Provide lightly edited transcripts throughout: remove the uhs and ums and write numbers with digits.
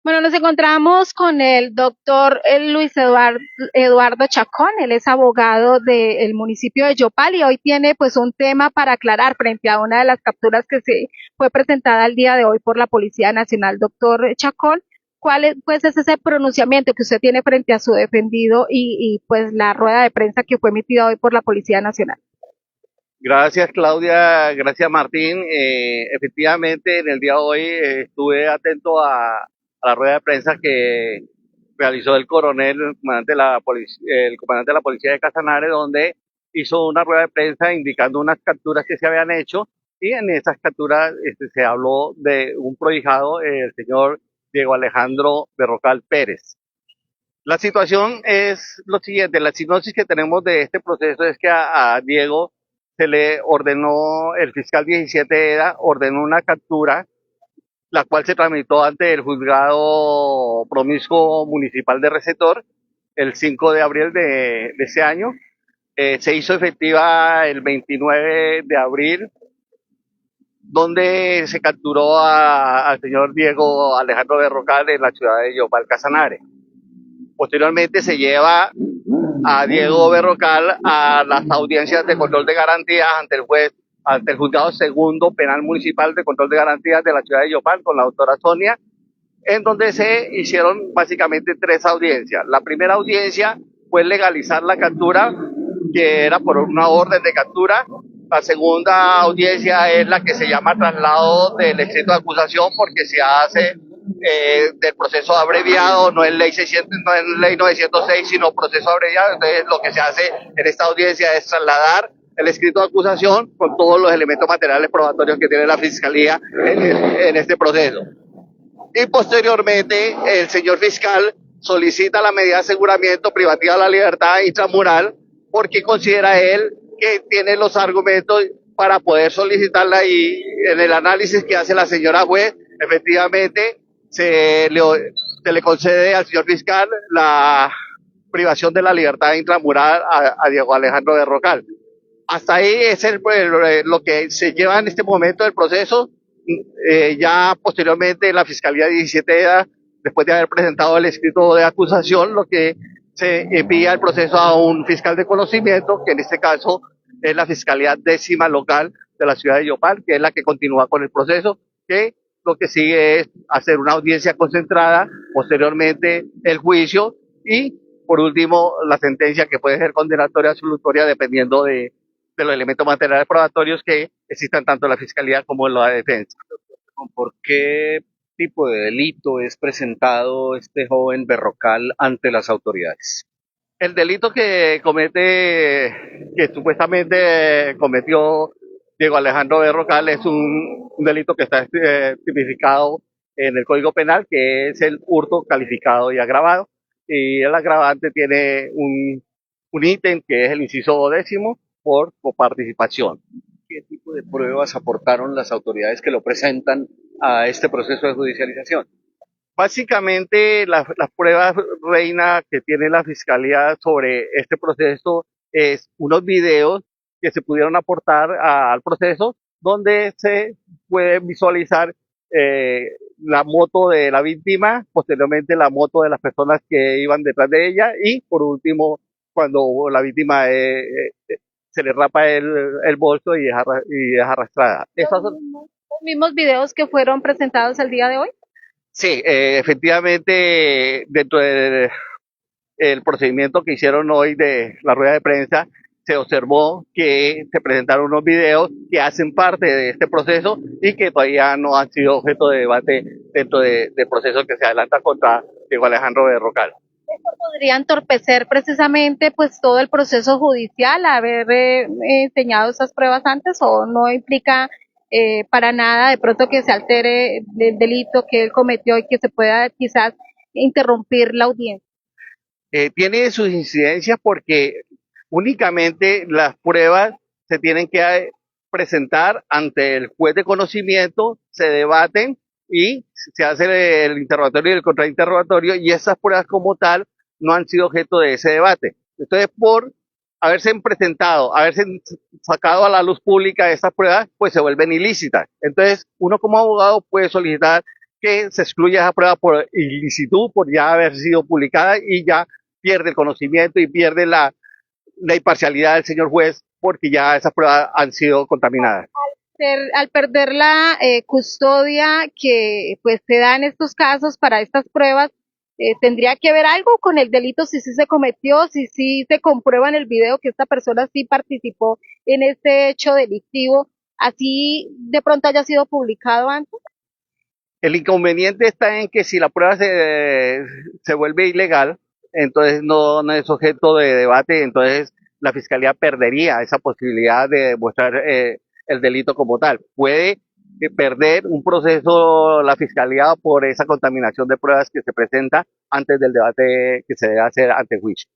Bueno, nos encontramos con el doctor Eduardo Chacón, él es abogado del municipio de Yopal y hoy tiene pues un tema para aclarar frente a una de las capturas que se fue presentada el día de hoy por la Policía Nacional. Doctor Chacón, ¿cuál es, pues, es ese pronunciamiento que usted tiene frente a su defendido y pues la rueda de prensa que fue emitida hoy por la Policía Nacional? Gracias, Claudia. Gracias, Martín. Efectivamente, en el día de hoy estuve atento a la rueda de prensa que realizó el coronel, el comandante de la policía de Casanare, donde hizo una rueda de prensa indicando unas capturas que se habían hecho y en esas capturas se habló de un prohijado, el señor Diego Alejandro Berrocal Pérez. La situación es lo siguiente, la sinopsis que tenemos de este proceso es que a Diego se le ordenó, el fiscal 17 EDA ordenó una captura, la cual se tramitó ante el juzgado promiscuo municipal de Recetor el 5 de abril de ese año. Se hizo efectiva el 29 de abril, donde se capturó al señor Diego Alejandro Berrocal en la ciudad de Yopal Casanare. Posteriormente se lleva a Diego Berrocal a las audiencias de control de garantías ante el juez, ante el juzgado segundo penal municipal de control de garantías de la ciudad de Yopal con la doctora Sonia, en donde se hicieron básicamente tres audiencias. La primera audiencia fue legalizar la captura, que era por una orden de captura. La segunda audiencia es la que se llama traslado del escrito de acusación, porque se hace del proceso abreviado, no es ley 600, no es ley 906, sino proceso abreviado. Entonces lo que se hace en esta audiencia es trasladar el escrito de acusación con todos los elementos materiales probatorios que tiene la fiscalía en este proceso. Y posteriormente el señor fiscal solicita la medida de aseguramiento privativa de la libertad intramural porque considera él que tiene los argumentos para poder solicitarla, y en el análisis que hace la señora juez, efectivamente se le concede al señor fiscal la privación de la libertad intramural a Diego Alejandro Berrocal. Hasta ahí es lo que se lleva en este momento del proceso. Ya posteriormente la Fiscalía 17, después de haber presentado el escrito de acusación, lo que se envía el proceso a un fiscal de conocimiento, que en este caso es la Fiscalía décima local de la ciudad de Yopal, que es la que continúa con el proceso, que lo que sigue es hacer una audiencia concentrada, posteriormente el juicio y por último la sentencia, que puede ser condenatoria o absolutoria dependiendo de los elementos materiales probatorios que existan tanto en la Fiscalía como en la defensa. ¿Por qué tipo de delito es presentado este joven Berrocal ante las autoridades? El delito que comete, que supuestamente cometió Diego Alejandro Berrocal, es un delito que está tipificado en el Código Penal, que es el hurto calificado y agravado. Y el agravante tiene un ítem que es el inciso 10 por coparticipación. ¿Qué tipo de pruebas aportaron las autoridades que lo presentan a este proceso de judicialización? Básicamente, las pruebas reina que tiene la Fiscalía sobre este proceso es unos videos que se pudieron aportar al proceso, donde se puede visualizar la moto de la víctima, posteriormente la moto de las personas que iban detrás de ella y por último cuando la víctima se le rapa el bolso y es arrastrada. Esas son. Los mismos videos que fueron presentados el día de hoy. Sí, efectivamente, dentro del el procedimiento que hicieron hoy de la rueda de prensa, se observó que se presentaron unos videos que hacen parte de este proceso y que todavía no han sido objeto de debate dentro del proceso que se adelanta contra Diego Alejandro Berrocal. Esto podría entorpecer precisamente pues todo el proceso judicial, haber enseñado esas pruebas antes, o no implica para nada de pronto que se altere el delito que él cometió y que se pueda quizás interrumpir la audiencia. Tiene sus incidencias porque únicamente las pruebas se tienen que presentar ante el juez de conocimiento, se debaten y se hace el interrogatorio y el contrainterrogatorio, y esas pruebas como tal no han sido objeto de ese debate. Entonces, por haberse presentado, haberse sacado a la luz pública esas pruebas, pues se vuelven ilícitas. Entonces, uno como abogado puede solicitar que se excluye esa prueba por ilicitud, por ya haber sido publicada y ya pierde el conocimiento y pierde la imparcialidad del señor juez porque ya esas pruebas han sido contaminadas. Al perder la custodia que pues se da en estos casos para estas pruebas, tendría que ver algo con el delito si sí se cometió, si sí se comprueba en el video que esta persona sí participó en este hecho delictivo, así de pronto haya sido publicado antes. El inconveniente está en que si la prueba se vuelve ilegal, entonces no es objeto de debate, entonces la fiscalía perdería esa posibilidad de demostrar el delito como tal. Puede perder un proceso la fiscalía por esa contaminación de pruebas que se presenta antes del debate que se debe hacer ante el juicio.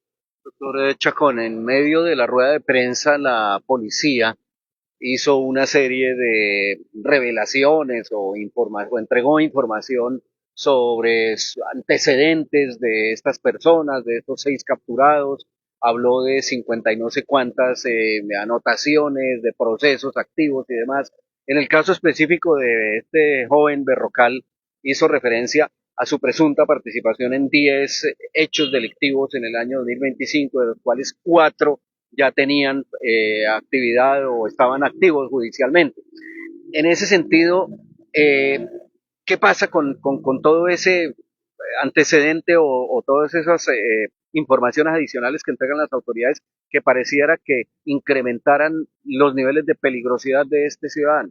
Doctor Chacón, en medio de la rueda de prensa, la policía hizo una serie de revelaciones o entregó información sobre antecedentes de estas personas, de estos 6 capturados, habló de 50 y no sé cuántas anotaciones de procesos activos y demás. En el caso específico de este joven Berrocal, hizo referencia a su presunta participación en 10 hechos delictivos en el año 2025, de los cuales 4 ya tenían actividad o estaban activos judicialmente. En ese sentido, ¿qué pasa con todo ese antecedente o todas esas informaciones adicionales que entregan las autoridades que pareciera que incrementaran los niveles de peligrosidad de este ciudadano?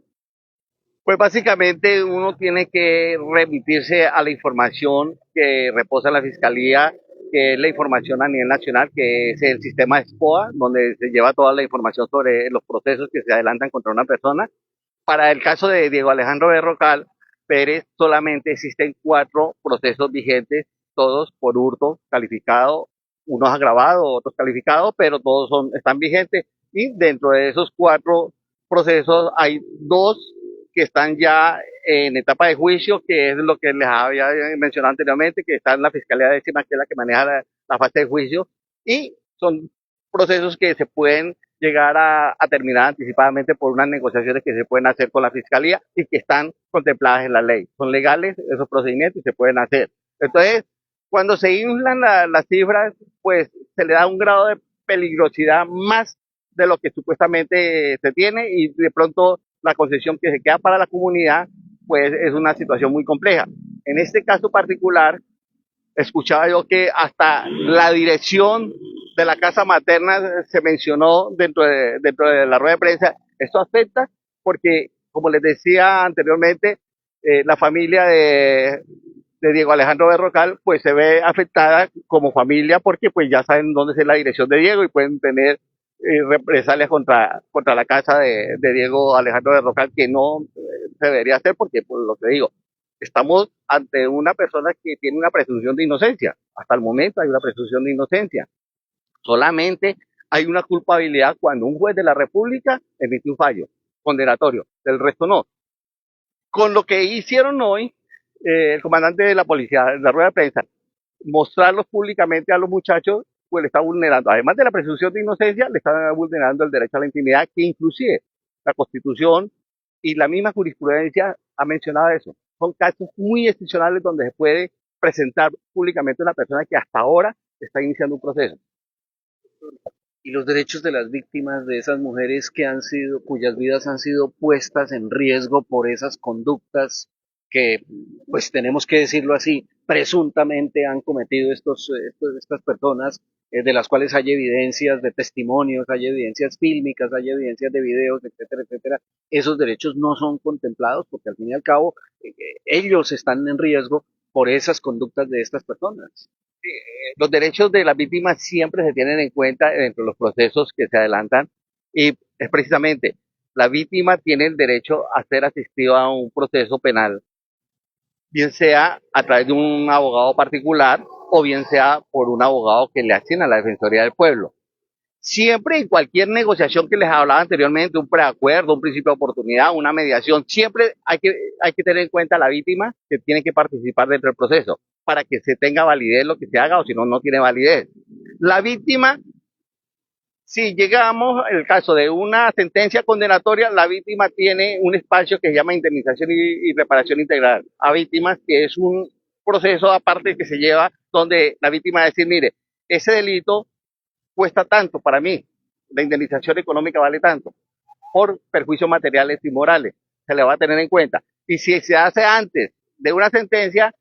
Pues básicamente uno tiene que remitirse a la información que reposa la Fiscalía, que es la información a nivel nacional, que es el sistema SPOA, donde se lleva toda la información sobre los procesos que se adelantan contra una persona. Para el caso de Diego Alejandro Berrocal Pérez, solamente existen 4 procesos vigentes, todos por hurto calificado, unos agravados, otros calificados, pero todos están vigentes. Y dentro de esos 4 procesos hay 2 que están ya en etapa de juicio, que es lo que les había mencionado anteriormente, que está en la Fiscalía Décima, que es la que maneja la fase de juicio, y son procesos que se pueden llegar a terminar anticipadamente por unas negociaciones que se pueden hacer con la Fiscalía y que están contempladas en la ley. Son legales esos procedimientos y se pueden hacer. Entonces, cuando se inflan las cifras, pues se le da un grado de peligrosidad más de lo que supuestamente se tiene y de pronto la concesión que se queda para la comunidad, pues es una situación muy compleja. En este caso particular, escuchaba yo que hasta la dirección de la casa materna se mencionó dentro de la rueda de prensa. Esto afecta porque, como les decía anteriormente, la familia de Diego Alejandro Berrocal pues se ve afectada como familia porque pues ya saben dónde es la dirección de Diego y pueden tener represalias contra la casa de Diego Alejandro Berrocal, que no se debería hacer porque, por lo que digo, estamos ante una persona que tiene una presunción de inocencia. Hasta el momento hay una presunción de inocencia. Solamente hay una culpabilidad cuando un juez de la República emite un fallo condenatorio. Del resto no. Con lo que hicieron hoy, el comandante de la policía, en la rueda de prensa, mostrarlos públicamente a los muchachos, pues le está vulnerando, además de la presunción de inocencia, le está vulnerando el derecho a la intimidad, que inclusive la Constitución y la misma jurisprudencia ha mencionado eso. Son casos muy excepcionales donde se puede presentar públicamente una persona que hasta ahora está iniciando un proceso. Y los derechos de las víctimas, de esas mujeres que han sido, cuyas vidas han sido puestas en riesgo por esas conductas que, pues tenemos que decirlo así, presuntamente han cometido estas personas, de las cuales hay evidencias de testimonios, hay evidencias fílmicas, hay evidencias de videos, etcétera, etcétera. Esos derechos no son contemplados porque al fin y al cabo ellos están en riesgo por esas conductas de estas personas. Los derechos de las víctimas siempre se tienen en cuenta dentro de los procesos que se adelantan y es precisamente la víctima tiene el derecho a ser asistido a un proceso penal, bien sea a través de un abogado particular o bien sea por un abogado que le asigna a la Defensoría del Pueblo. Siempre en cualquier negociación que les hablaba anteriormente, un preacuerdo, un principio de oportunidad, una mediación, siempre hay que tener en cuenta a la víctima que tiene que participar dentro del proceso para que se tenga validez lo que se haga o si no, no tiene validez. La víctima Si llegamos al caso de una sentencia condenatoria, la víctima tiene un espacio que se llama indemnización y reparación integral a víctimas, que es un proceso aparte que se lleva donde la víctima va a decir, mire, ese delito cuesta tanto para mí, la indemnización económica vale tanto, por perjuicios materiales y morales, se le va a tener en cuenta. Y si se hace antes de una sentencia,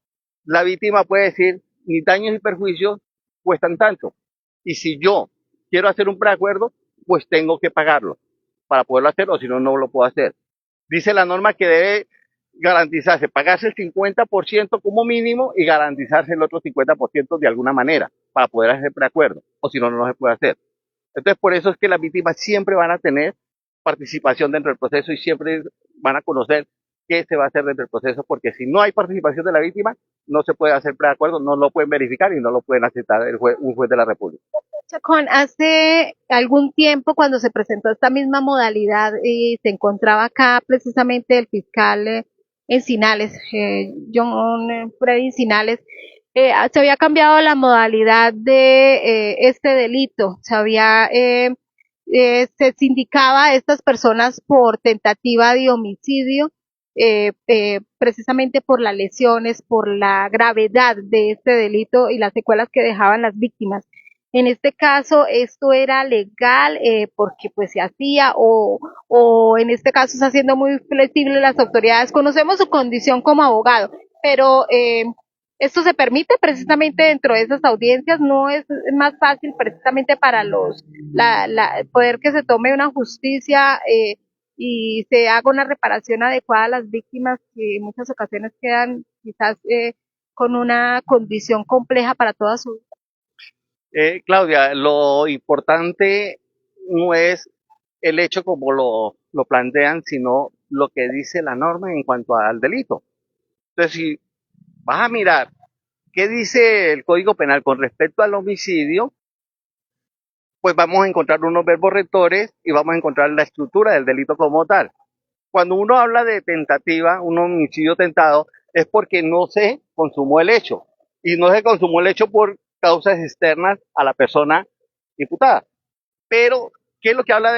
la víctima puede decir, mis daños y perjuicios cuestan tanto. Y si yo quiero hacer un preacuerdo, pues tengo que pagarlo para poderlo hacer, o si no, no lo puedo hacer. Dice la norma que debe garantizarse, pagarse el 50% como mínimo y garantizarse el otro 50% de alguna manera para poder hacer preacuerdo, o si no, no se puede hacer. Entonces, por eso es que las víctimas siempre van a tener participación dentro del proceso y siempre van a conocer qué se va a hacer dentro del proceso, porque si no hay participación de la víctima, no se puede hacer preacuerdo, no lo pueden verificar y no lo pueden aceptar un juez de la República. Chacón, hace algún tiempo cuando se presentó esta misma modalidad y se encontraba acá precisamente el fiscal Encinales, John Freddy Encinales, se había cambiado la modalidad de este delito, se sindicaba a estas personas por tentativa de homicidio, precisamente por las lesiones, por la gravedad de este delito y las secuelas que dejaban las víctimas. En este caso, esto era legal porque pues se hacía o en este caso está siendo muy flexible las autoridades. Conocemos su condición como abogado, pero esto se permite precisamente dentro de esas audiencias, no es más fácil precisamente para poder que se tome una justicia y se haga una reparación adecuada a las víctimas que en muchas ocasiones quedan quizás con una condición compleja para toda su vida. Claudia, lo importante no es el hecho como lo plantean, sino lo que dice la norma en cuanto al delito. Entonces, si vas a mirar qué dice el Código Penal con respecto al homicidio, pues vamos a encontrar unos verbos rectores y vamos a encontrar la estructura del delito como tal. Cuando uno habla de tentativa, un homicidio tentado, es porque no se consumó el hecho. Y no se consumó el hecho por causas externas a la persona imputada. Pero, ¿qué es lo que habla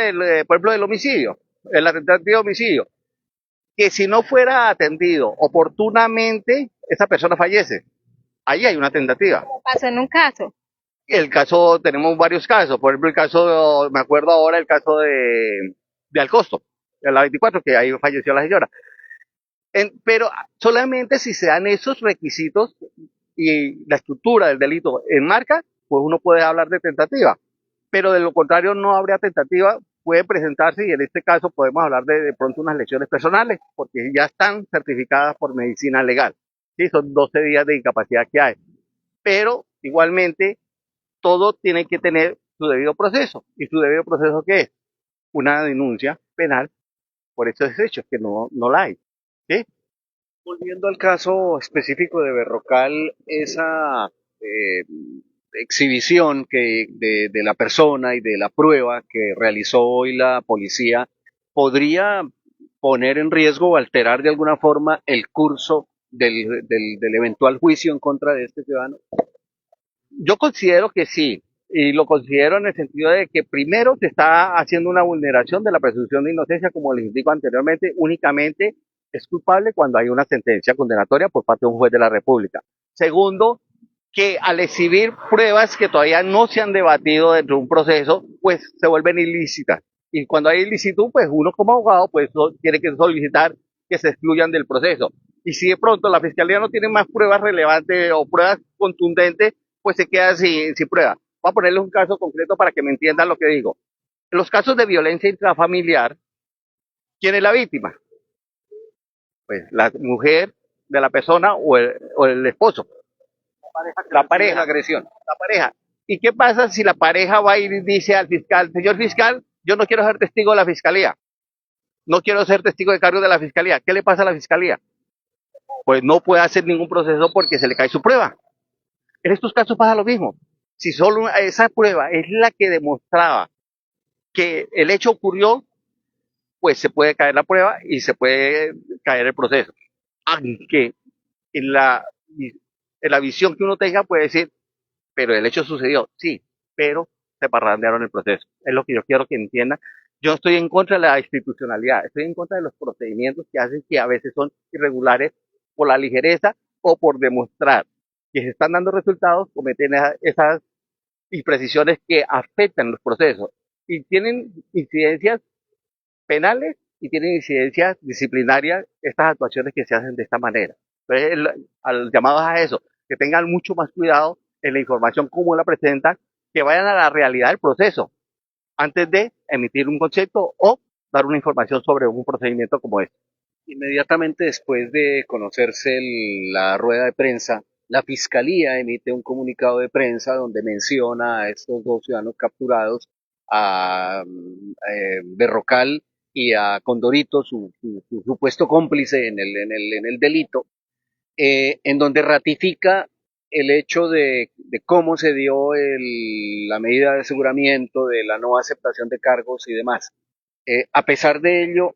por ejemplo, del homicidio? El tentativa de homicidio. Que si no fuera atendido oportunamente, esa persona fallece. Ahí hay una tentativa. Pasó en un caso. El caso, tenemos varios casos. Por ejemplo, el caso, me acuerdo ahora, el caso de Alcosto, de la 24, que ahí falleció la señora. Pero solamente si se dan esos requisitos y la estructura del delito enmarca, pues uno puede hablar de tentativa. Pero de lo contrario no habría tentativa, puede presentarse y en este caso podemos hablar de pronto unas lesiones personales, porque ya están certificadas por medicina legal. ¿Sí? Son 12 días de incapacidad que hay. Pero igualmente todo tiene que tener su debido proceso. ¿Y su debido proceso qué es? Una denuncia penal por estos hechos, que no la hay. ¿Sí? Volviendo al caso específico de Berrocal, esa exhibición de la persona y de la prueba que realizó hoy la policía podría poner en riesgo o alterar de alguna forma el curso del eventual juicio en contra de este ciudadano. Yo considero que sí, y lo considero en el sentido de que primero se está haciendo una vulneración de la presunción de inocencia, como les indico anteriormente, únicamente es culpable cuando hay una sentencia condenatoria por parte de un juez de la República. Segundo, que al exhibir pruebas que todavía no se han debatido dentro de un proceso, pues se vuelven ilícitas. Y cuando hay ilicitud, pues uno como abogado pues tiene que solicitar que se excluyan del proceso. Y si de pronto la fiscalía no tiene más pruebas relevantes o pruebas contundentes, pues se queda sin prueba. Voy a ponerles un caso concreto para que me entiendan lo que digo. En los casos de violencia intrafamiliar, ¿quién es la víctima? Pues la mujer de la persona o el esposo. La pareja, la agresión. la pareja. ¿Y qué pasa si la pareja va y dice al fiscal, señor fiscal, yo no quiero ser testigo de la fiscalía, no quiero ser testigo de cargo de la fiscalía? ¿Qué le pasa a la fiscalía? Pues no puede hacer ningún proceso porque se le cae su prueba. En estos casos pasa lo mismo. Si solo esa prueba es la que demostraba que el hecho ocurrió, pues se puede caer la prueba y se puede caer el proceso. Aunque en la visión que uno tenga puede decir, pero el hecho sucedió, sí, pero se parrandearon el proceso. Es lo que yo quiero que entiendan. Yo estoy en contra de la institucionalidad, estoy en contra de los procedimientos que hacen que a veces son irregulares por la ligereza o por demostrar que se están dando resultados, cometen esas imprecisiones que afectan los procesos y tienen incidencias penales y tienen incidencias disciplinarias estas actuaciones que se hacen de esta manera. Entonces, al llamado a eso, que tengan mucho más cuidado en la información como la presentan, que vayan a la realidad del proceso antes de emitir un concepto o dar una información sobre un procedimiento como este. Inmediatamente después de conocerse la rueda de prensa, la Fiscalía emite un comunicado de prensa donde menciona a estos dos ciudadanos capturados, a Berrocal y a Condorito, su supuesto cómplice en el delito, en donde ratifica el hecho de cómo se dio la medida de aseguramiento, de la no aceptación de cargos y demás. A pesar de ello,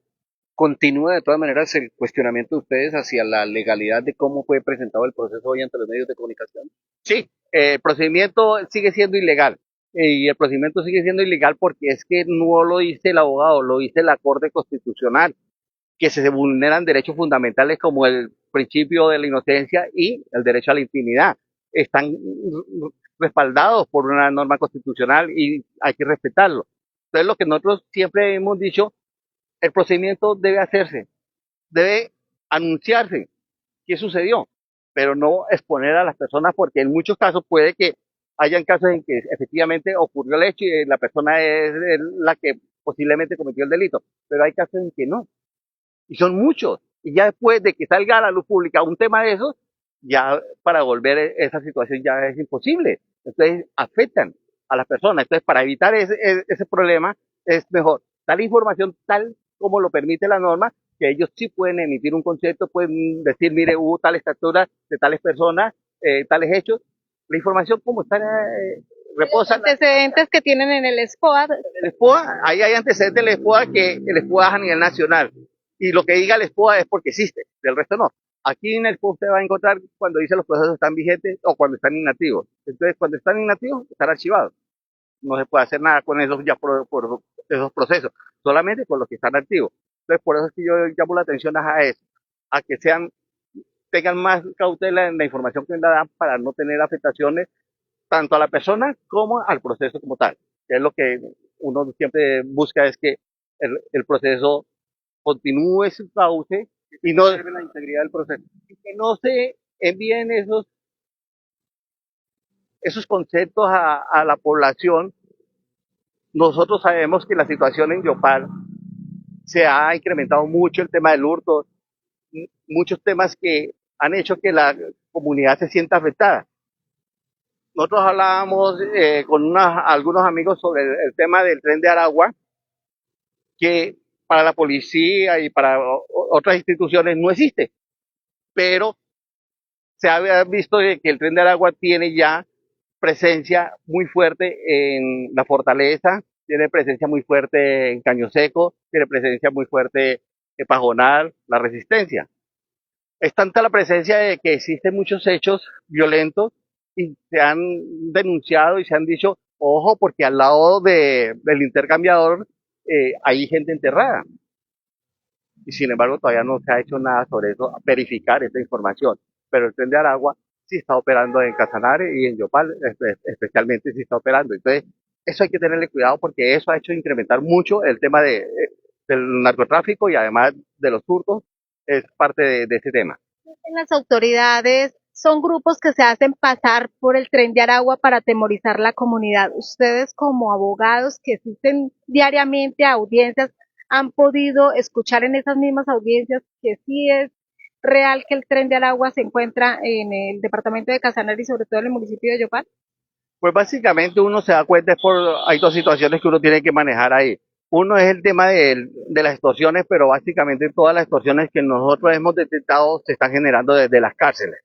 continúa de todas maneras el cuestionamiento de ustedes hacia la legalidad de cómo fue presentado el proceso hoy ante los medios de comunicación. Sí, el procedimiento sigue siendo ilegal. Y el procedimiento sigue siendo ilegal porque es que no lo dice el abogado, lo dice la Corte Constitucional, que se vulneran derechos fundamentales como el principio de la inocencia y el derecho a la intimidad. Están respaldados por una norma constitucional y hay que respetarlo. Entonces, lo que nosotros siempre hemos dicho, el procedimiento debe hacerse, debe anunciarse qué sucedió, pero no exponer a las personas porque en muchos casos puede que hayan casos en que efectivamente ocurrió el hecho y la persona es la que posiblemente cometió el delito, pero hay casos en que no, y son muchos, y ya después de que salga a la luz pública un tema de esos, ya para volver esa situación ya es imposible, entonces afectan a las personas, entonces para evitar ese problema es mejor dar información tal como lo permite la norma, que ellos sí pueden emitir un concepto, pueden decir, mire, hubo tales capturas de tales personas, tales hechos, la información como está reposa. Los antecedentes que tienen en el SPOA. El SPOA, ahí hay antecedentes del SPOA que el SPOA es a nivel nacional, y lo que diga el SPOA es porque existe, del resto no. Aquí en el SPOA usted va a encontrar cuando dice los procesos están vigentes o cuando están inactivos. Entonces, cuando están inactivos, están archivados. No se puede hacer nada con esos ya por esos procesos, solamente con los que están activos. Entonces, por eso es que yo llamo la atención a eso, a que tengan más cautela en la información que la dan para no tener afectaciones tanto a la persona como al proceso como tal. Que es lo que uno siempre busca, es que el proceso continúe su cauce y no la integridad del proceso. Y que no se envíen esos conceptos a la población. Nosotros sabemos que la situación en Yopal se ha incrementado mucho el tema del hurto, muchos temas que han hecho que la comunidad se sienta afectada. Nosotros hablábamos con algunos amigos sobre el tema del tren de Aragua, que para la policía y para otras instituciones no existe, pero se ha visto que el tren de Aragua tiene ya presencia muy fuerte en la Fortaleza, tiene presencia muy fuerte en Caño Seco, tiene presencia muy fuerte en Pajonal, la Resistencia. Es tanta la presencia de que existen muchos hechos violentos y se han denunciado y se han dicho, ojo, porque al lado del intercambiador hay gente enterrada. Y sin embargo todavía no se ha hecho nada sobre eso, verificar esta información. Pero el tren de Aragua sí está operando en Casanare y en Yopal especialmente sí está operando. Entonces, eso hay que tenerle cuidado porque eso ha hecho incrementar mucho el tema del narcotráfico y además de los hurtos, es parte de ese tema. Las autoridades son grupos que se hacen pasar por el tren de Aragua para atemorizar la comunidad. Ustedes como abogados que asisten diariamente a audiencias, ¿han podido escuchar en esas mismas audiencias que sí es real que el tren de Aragua se encuentra en el departamento de Casanare y sobre todo en el municipio de Yopal? Pues básicamente uno se da cuenta, hay dos situaciones que uno tiene que manejar ahí. Uno es el tema de las extorsiones, pero básicamente todas las extorsiones que nosotros hemos detectado se están generando desde las cárceles,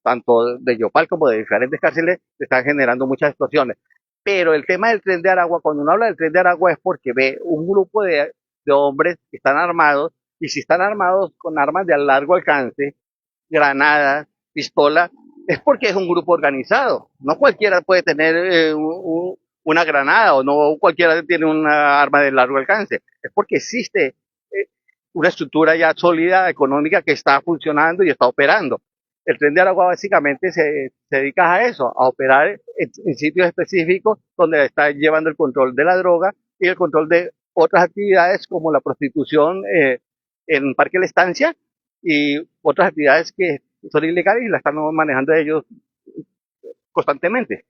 tanto de Yopal como de diferentes cárceles, se están generando muchas extorsiones. Pero el tema del tren de Aragua, cuando uno habla del tren de Aragua es porque ve un grupo de hombres que están armados, y si están armados con armas de largo alcance, granadas, pistolas, es porque es un grupo organizado. No cualquiera puede tener una granada o no cualquiera tiene una arma de largo alcance. Es porque existe una estructura ya sólida, económica, que está funcionando y está operando. El Tren de Aragua básicamente se dedica a eso, a operar en sitios específicos donde está llevando el control de la droga y el control de otras actividades como la prostitución en Parque La Estancia y otras actividades que son ilegales y la están manejando ellos constantemente.